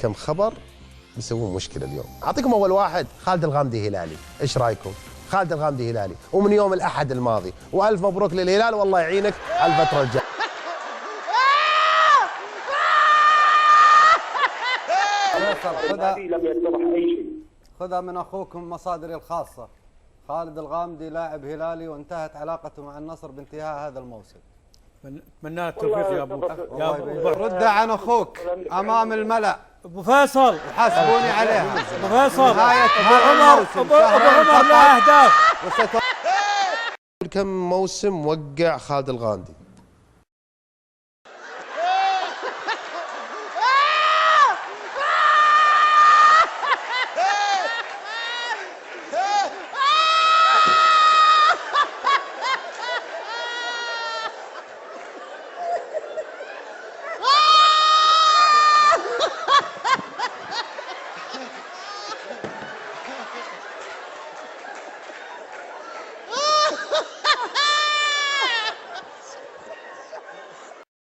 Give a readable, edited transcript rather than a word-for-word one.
كم خبر بيسوون مشكله اليوم. اعطيكم اول واحد، خالد الغامدي هلالي، ايش رايكم؟ خالد الغامدي هلالي ومن يوم الاحد الماضي، والف مبروك للهلال والله يعينك على الفتره الجايه. خذها من اخوكم مصادري الخاصه. خالد الغامدي لاعب هلالي وانتهت علاقته مع النصر بانتهاء هذا الموسم. اتمنى لك التوفيق يا ابو رد عن اخوك امام الملأ ابو فيصل، حاسبوني عليها. ابو فيصل، نهاية ابو عمر له اهداف. كم موسم وقع خالد الغامدي؟